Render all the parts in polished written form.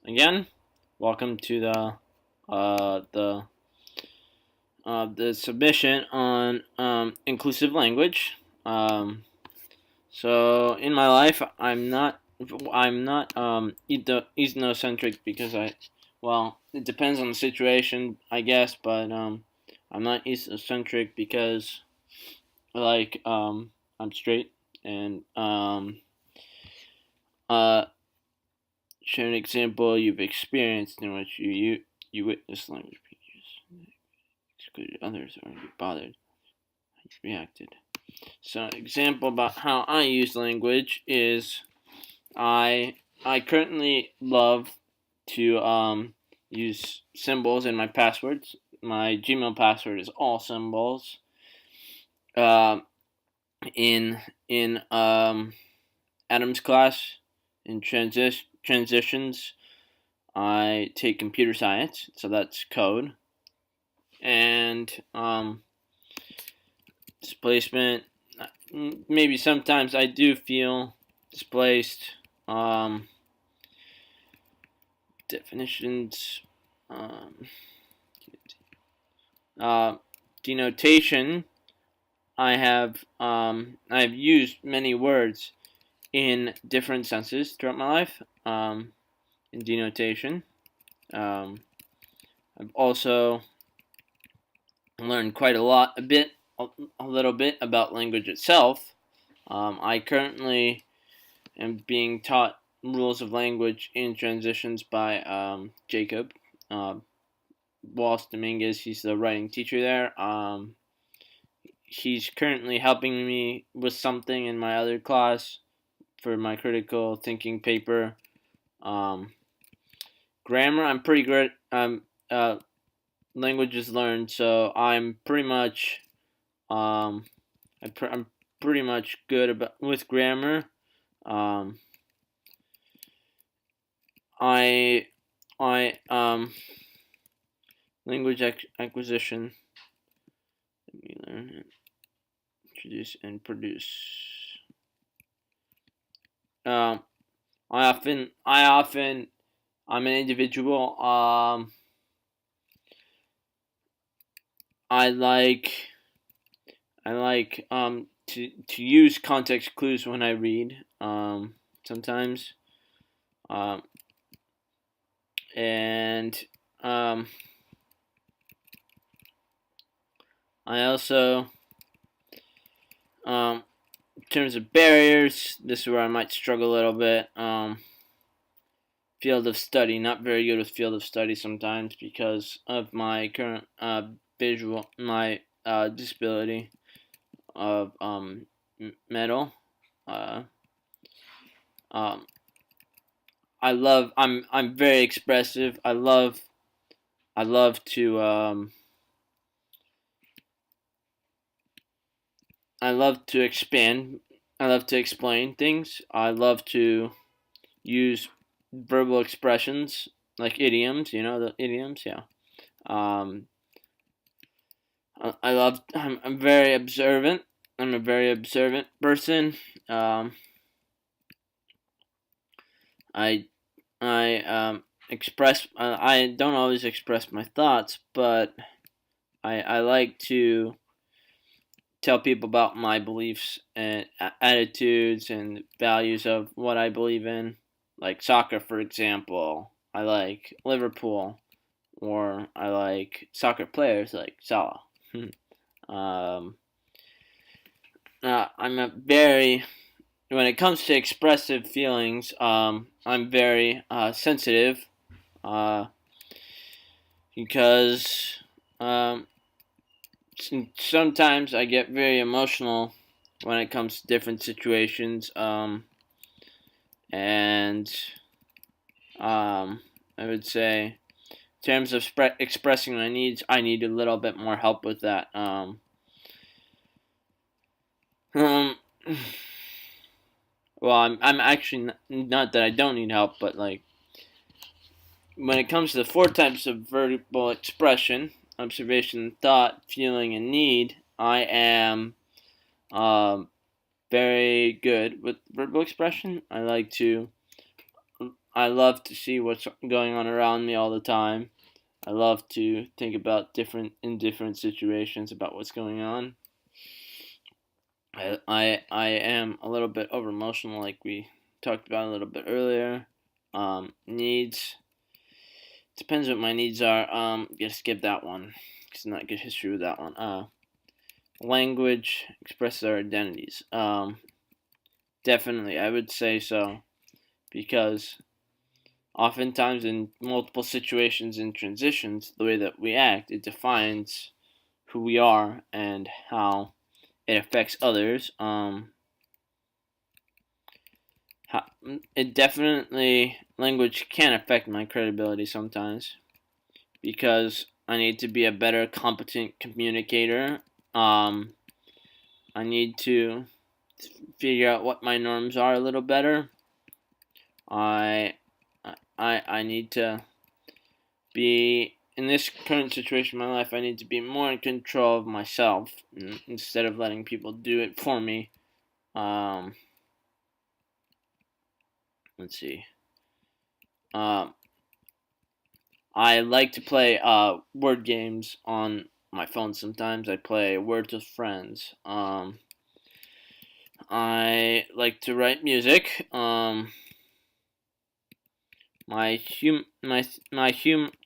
again. Welcome to the submission on inclusive language. So in my life, I'm not ethnocentric because it depends on the situation, I guess, but I'm not ethnocentric because I'm straight and uh share an example you've experienced in which you witnessed language features excluded others or you bothered you reacted. So example about how I use language is I currently love to use symbols in my passwords. My Gmail password is all symbols. Uh, in Adam's class in transitions, I take computer science, so that's code, and displacement. Maybe sometimes I do feel displaced. Um, Definitions. Um, uh, Denotation. I've used many words in different senses throughout my life. In denotation. Um, I've also learned quite a little bit about language itself. I currently am being taught rules of language in transitions by Jacob uh, Wallace Dominguez. He's the writing teacher there. He's currently helping me with something in my other class for my critical thinking paper. Um, Grammar, I'm pretty good. Languages learned, so I'm pretty much um, I'm pretty much good about with grammar. Um, I I language acquisition. Let me learn it. Introduce and produce. Um, I'm an individual. I like to use context clues when I read. Sometimes. Um, and I also in terms of barriers, this is where I might struggle a little bit. Field of study, not very good with field of study sometimes because of my current my disability of metal. Uh, um, I'm very expressive. I love to I love to expand. I love to explain things. I love to use verbal expressions like idioms. You know the idioms, yeah. Um, I'm very observant. I'm a very observant person. Um, I express. I don't always express my thoughts, but I like to tell people about my beliefs and attitudes and values of what I believe in. Like soccer, for example. I like Liverpool, or I like soccer players like Salah. um, I'm a very when it comes to expressive feelings, I'm very sensitive uh, because um, sometimes I get very emotional when it comes to different situations, and I would say in terms of expressing my needs, I need a little bit more help with that. Um, well, I'm actually not that I don't need help, but like when it comes to the four types of verbal expression observation, thought, feeling, and need I am um, very good with verbal expression. I like to I love to see what's going on around me all the time. I love to think about different situations about what's going on. I am a little bit over emotional, like we talked about a little bit earlier. Needs, depends what my needs are. Gonna skip that one because not good history with that one. Language expresses our identities. Definitely, I would say so, because oftentimes in multiple situations and transitions, the way that we act, it defines who we are and how it affects others. It definitely, language can affect my credibility sometimes, because I need to be a better, competent communicator. I need to figure out what my norms are a little better. I need to be, in this current situation in my life, I need to be more in control of myself instead of letting people do it for me. Let's see. I like to play word games on my phone sometimes. I play Words with Friends. I like to write music. My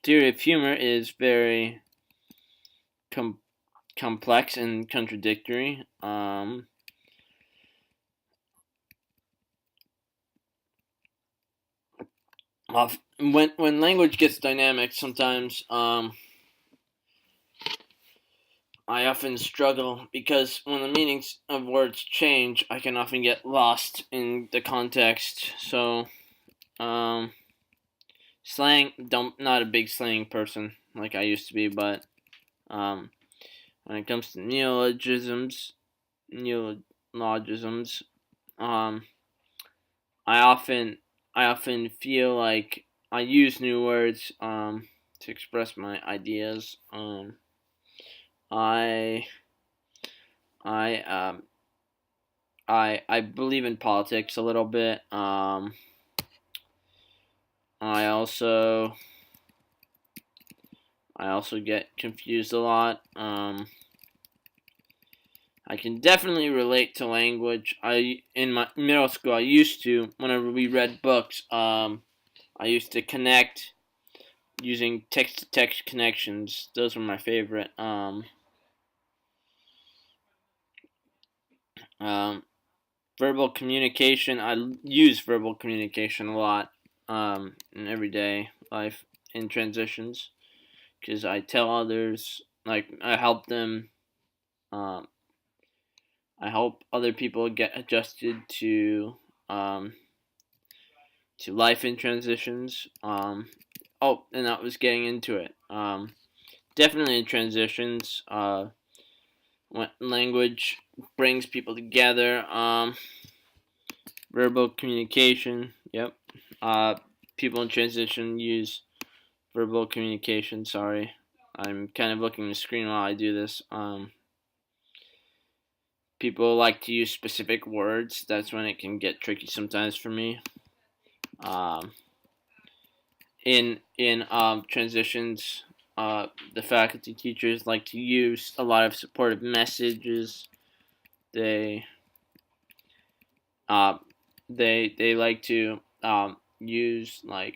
theory of humor is very complex and contradictory. When language gets dynamic, sometimes I often struggle, because when the meanings of words change, I can often get lost in the context. So, slang, not a big slang person like I used to be, but when it comes to neologisms, I often feel like I use new words to express my ideas. I I I believe in politics a little bit. I also get confused a lot. I can definitely relate to language. In my middle school, I used to, whenever we read books, I used to connect using text-to-text connections. Those were my favorite. Verbal communication. I use verbal communication a lot in everyday life, in transitions, because I tell others, like I help them. Um, I help other people get adjusted um, to life in transitions. And that was getting into it. Definitely in transitions. When language brings people together. Verbal communication. Yep. People in transition use verbal communication. Sorry, I'm kind of looking at the screen while I do this. People like to use specific words. That's when it can get tricky sometimes for me. In transitions, the faculty teachers like to use a lot of supportive messages. They they like to use they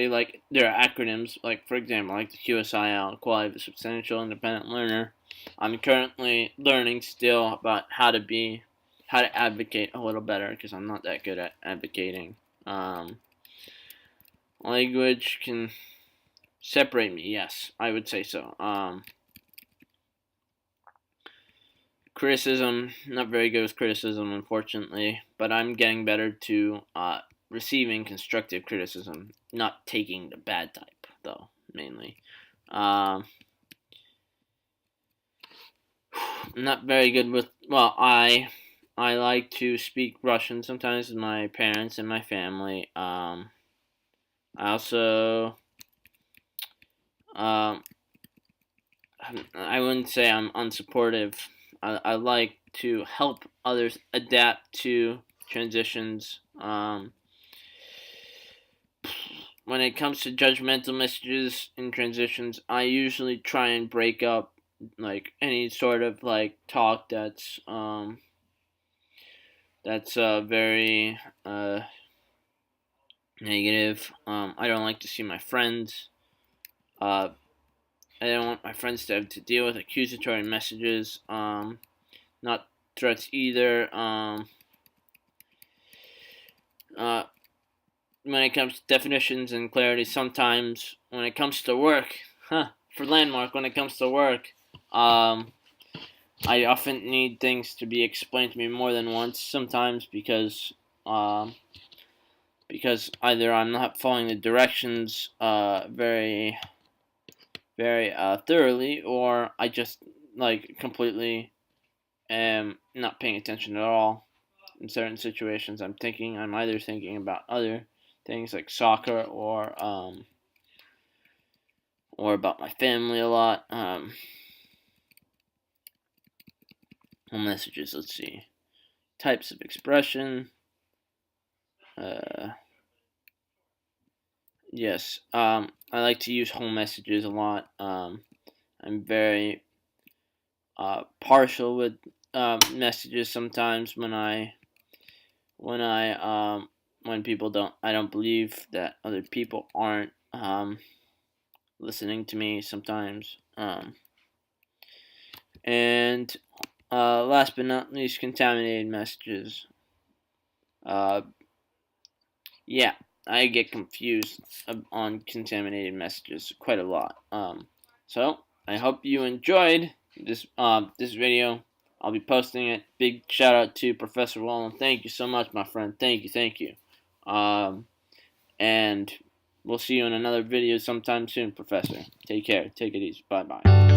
like their acronyms. Like, for example, like the QSIL, Quality of a Substantial Independent Learner. I'm currently learning still about how to advocate a little better, because I'm not that good at advocating. Language can separate me. Yes, I would say so. Criticism, not very good with criticism, unfortunately, but I'm getting better to receiving constructive criticism, not taking the bad type, though, mainly. Not very good with, well, I like to speak Russian sometimes with my parents and my family. I also, I wouldn't say I'm unsupportive. I like to help others adapt to transitions. when it comes to judgmental messages and transitions, I usually try and break up like any sort of like talk that's very negative. I don't like to see my friends. I don't want my friends to have to deal with accusatory messages. Not threats either. Uh, when it comes to definitions and clarity, sometimes when it comes to work, for Landmark, when it comes to work, I often need things to be explained to me more than once. Sometimes because either I'm not following the directions very thoroughly, or I just like completely am not paying attention at all. In certain situations, I'm either thinking about other things like soccer or about my family a lot. Home messages. Let's see. Types of expression. Yes. I like to use home messages a lot. I'm very partial with messages sometimes when people don't. I don't believe that other people aren't listening to me sometimes. And last but not least, contaminated messages. Yeah, I get confused on contaminated messages quite a lot. So I hope you enjoyed this video. I'll be posting it. Big shout out to Professor Wallen. Thank you so much, my friend. Thank you. And we'll see you in another video sometime soon, Professor. Take care. Take it easy. Bye bye.